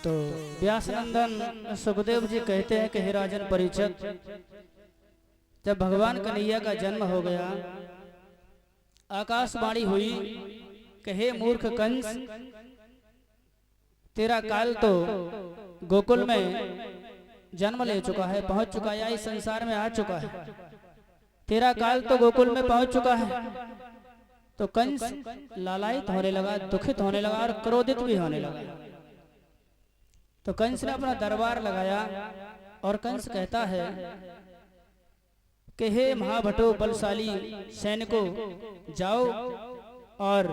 तो व्यासनंदन सुखदेव जी कहते हैं कि हे राजन परीक्षित, जब भगवान कन्हैया का जन्म हो गया, आकाशवाणी हुई कि हे मूर्ख कंस, तेरा काल तो गोकुल में जन्म ले चुका है, पहुंच चुका है, इस संसार में आ चुका है। तेरा काल तो गोकुल में पहुंच चुका है। तो कंस लालायित होने लगा, दुखित होने लगा और क्रोधित भी होने लगा। तो कंस ने अपना दरबार लगाया और कंस कहता है कि हे महाभटो बलशाली सैनिकों, जाओ और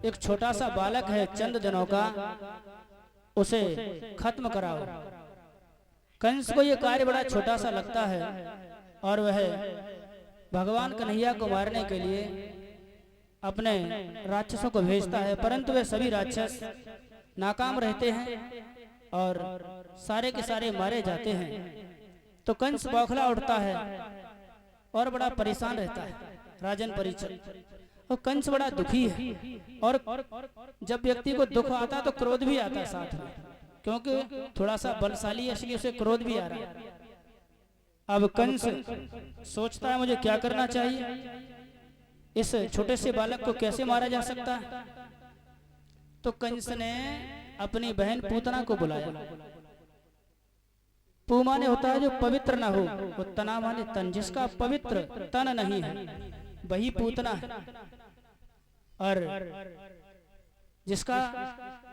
एक छोटा सा बालक है चंद दिनों का, उसे खत्म कराओ। कंस को यह कार्य बड़ा छोटा सा लगता है और वह भगवान कन्हैया को मारने के लिए अपने राक्षसों को भेजता है, परंतु वे सभी राक्षस नाकाम रहते हैं और सारे के सारे मारे जाते हैं। तो कंस बौखला उठता है और बड़ा परेशान रहता है। राजन परीक्षित, और कंस बड़ा दुखी है और जब व्यक्ति को दुख आता तो क्रोध भी आता है साथ में, क्योंकि थोड़ा सा बलशाली है इसलिए उसे क्रोध भी आ रहा है। अब कंस सोचता है मुझे क्या करना चाहिए, इस छोटे से बालक को कैसे मारा जा सकता है। तो कंस ने अपनी बहन पूतना को बुलाया। पू माने होता है जो पवित्र ना हो, वो तना माने तन, जिसका पवित्र तन नहीं है वही पूतना है, और जिसका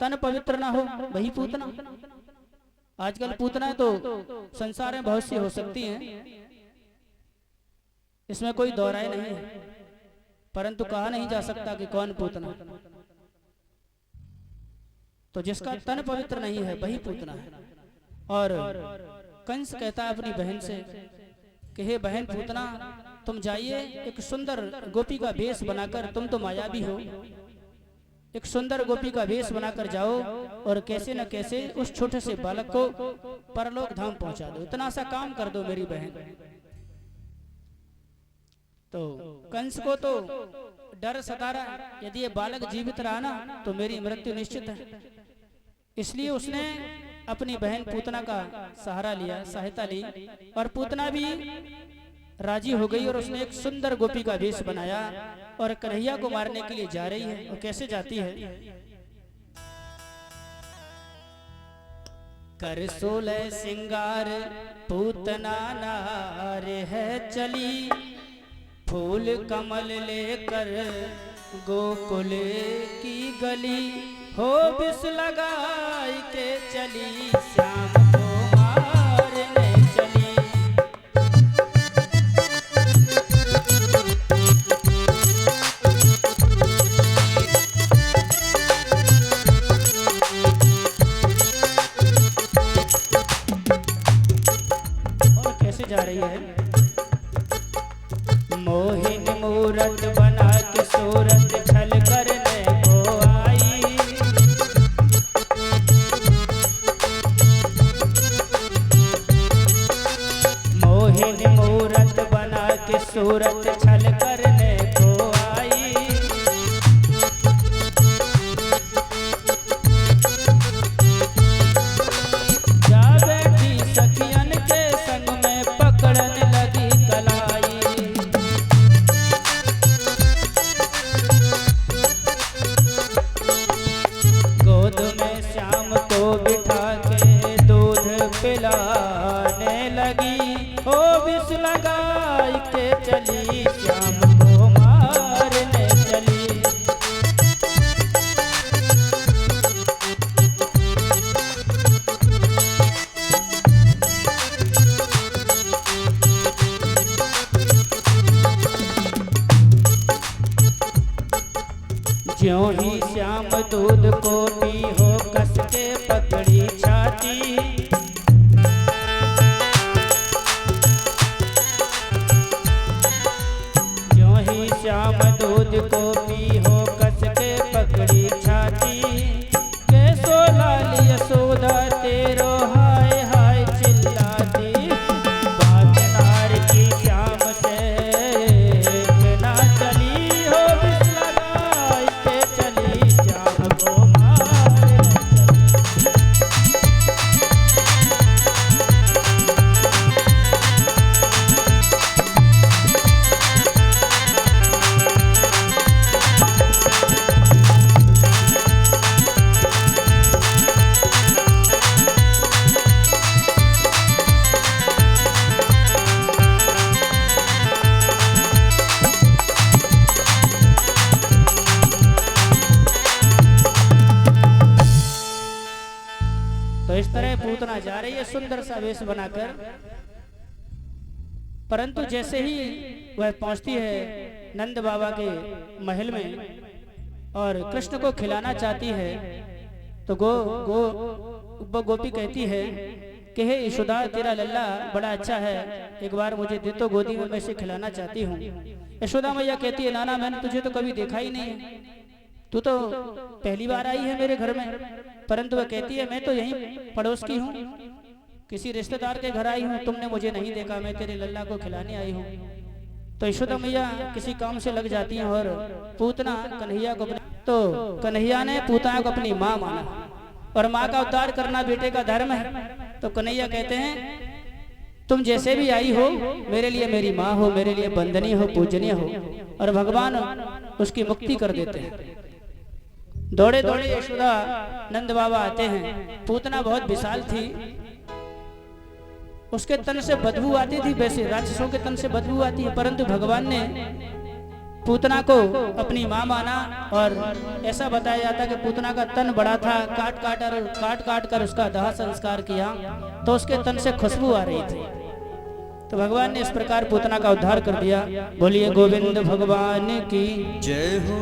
तन पवित्र ना हो वही पूतना। आजकल पूतना तो संसार में बहुत सी हो सकती हैं, इसमें कोई दोहराए नहीं है, परंतु कहा नहीं जा सकता कि कौन पूतना। तो जिसका तन पवित्र नहीं है वही पूतना है। और कंस कहता है अपनी बहन से कि हे बहन पूतना, तुम जाइए एक सुंदर गोपी का वेश बनाकर, तुम तो मायावी हो, एक सुंदर गोपी का वेश बनाकर जाओ और कैसे न कैसे उस छोटे से बालक को परलोक धाम पहुंचा दो, इतना सा काम कर दो मेरी बहन। तो कंस को तो डर सता रहा है, यदि ये बालक जीवित रहा ना तो मेरी मृत्यु निश्चित है। इसलिए उसने अपनी बहन पूतना का सहारा लिया, सहायता ली, और पूतना भी राजी हो गई और उसने एक सुंदर गोपी का वेश बनाया और कन्हैया को मारने के लिए जा रही है। और कैसे जाती है, कर 16 सिंगार पूतना नार है चली, फूल कमल लेकर गोकुल की गली, हो बिस लगाई के चली, श्याम को मारने चली। और कैसे जा रही है, मोहिन मूरत बना के सूरत छल करने को आई, मोहिन मूरत बना के सूरत छल करने को आई, जा बैठी सखियन के संग में पकड़ने लगी कलाई, गोद में श्याम को बिठा के दूध पिलाने लगी, ओ विष लगाई के चली, श्याम को मारने चली। ज्यों ही श्याम दूध को पी हो कस के पकड़ी छाती, ज्यों ही श्याम दूध को पी हो कस के पकड़ी छाती, के सोला लिया सोदा तेरो हाय हाय चिल्लाती, बात नार की श्याम से ना चली, हो बिस लगाई के चली, श्याम को मार तो इस तरह पूतना जा रही है सुंदर सा वेश बनाकर, परंतु जैसे ही वह पहुंचती है नंद बाबा के महल में और कृष्ण को खिलाना चाहती है, तो गोपी कहती है कि हे यशोदा, तेरा लल्ला बड़ा अच्छा है, एक बार मुझे दे तो, गोदी में मैं इसे खिलाना चाहती हूँ। यशोदा मैया कहती है, नाना मैंने तुझे तो कभी देखा ही नहीं है, तू तो पहली बार आई है मेरे घर में। परंतु वह कहती है, मैं तो यहीं पड़ोस की हूँ, किसी रिश्तेदार के घर आई हूँ, तुमने मुझे नहीं देखा, मैं तेरे लल्ला को खिलाने आई हूँ। तो यशोदा मैया किसी काम से लग जाती हैं और पूतना कन्हैया को तो कन्हैया ने पूतना को अपनी माँ माना, और माँ का उद्धार करना बेटे का धर्म है। तो कन्हैया कहते हैं, तुम जैसे भी आई हो मेरे लिए मेरी माँ हो, मेरे लिए वंदनीय हो, पूजनीय हो। और भगवान उसकी मुक्ति कर देते हैं। दौड़े दौड़े यशोदा नंद बाबा आते हैं। पूतना बहुत विशाल थी, उसके तन से बदबू आती थी, वैसे राक्षसों के तन से बदबू आती है, परंतु भगवान ने पूतना को अपनी माँ माना। और ऐसा बताया जाता कि पूतना का तन बड़ा था, काट काट कर उसका दाह संस्कार किया तो उसके तन से खुशबू आ रही थी। तो भगवान ने इस प्रकार पूतना का उद्धार कर दिया। बोलिए गोविंद भगवान की जय हो।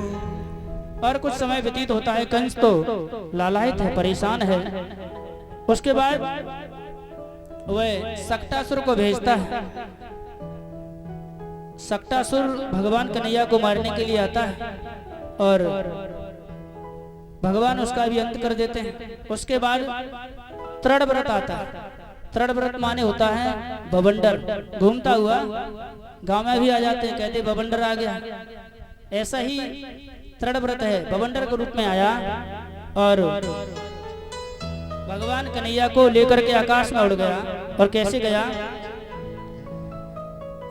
और कुछ समय व्यतीत होता है, कंस तो लालायित है, परेशान है। उसके बाद वह सक्टासुर को भेजता है। सक्टासुर भगवान कन्हैया को मारने के लिए आता है और भगवान उसका भी अंत कर देते हैं। उसके बाद तृण व्रत आता है। तृण व्रत माने होता है बवंडर, घूमता हुआ गांव में भी आ जाते हैं, कहते बवंडर आ गया। ऐसा ही तृण व्रत है, बवंडर के रूप में आया और भगवान कन्हैया को लेकर के आकाश में उड़ गया। और कैसे गया?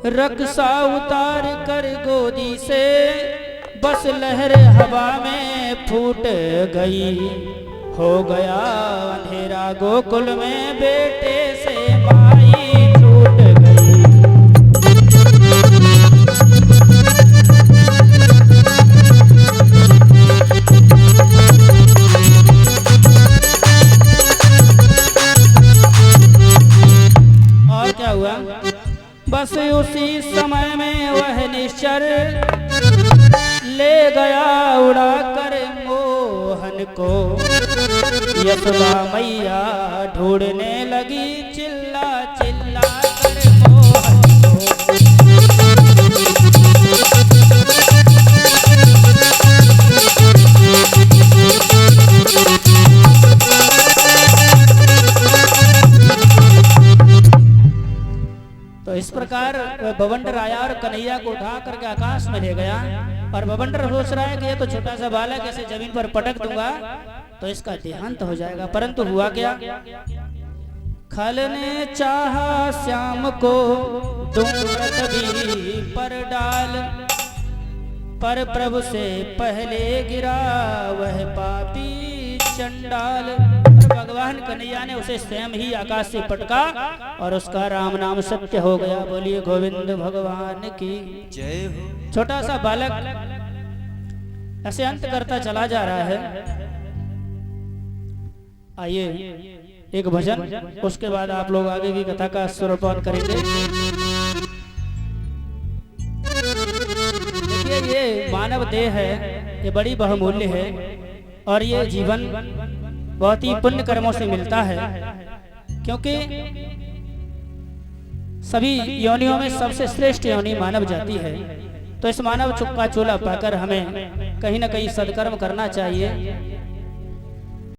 रक्षा उतार कर गोदी से बस लहर हवा में फूट गई, हो गया अंधेरा गोकुल में बेटे से माई छूट गई। और क्या हुआ? बस उसी समय में वह निश्चर ले गया उड़ा कर मोहन को। यशोदा मैया ढूंढने लगी चिल्ला चिल्ला कर मोहन को। तो इस प्रकार बवंडर आया और कन्हैया को उठा करके आकाश में ले गया। और बवंडर सोच रहा है कि ये तो छोटा सा बालक, ऐसे जमीन पर पटक दूंगा तो इसका देहांत हो जाएगा। परंतु हुआ क्या? खल ने चाहा श्याम को दूंगी पर डाल, पर प्रभु से पहले गिरा वह पापी चंडाल। भगवान कन्हैया ने उसे स्वयं ही आकाश से पटका और उसका राम नाम सत्य हो गया। बोलिए गोविंद भगवान की जय हो। छोटा सा बालक ऐसे अंत करता चला जा रहा है। आइए एक भजन, उसके बाद आप लोग आगे की कथा का स्वरूपान करेंगे। देखिए ये मानव देह है, ये बड़ी बहुमूल्य है और ये जीवन बहुत ही पुण्य कर्मों से मिलता है, क्योंकि सभी योनियों में सबसे श्रेष्ठ योनि मानव जाति है। तो इस मानव का चोला पाकर हमें कहीं न कहीं सत्कर्म करना चाहिए।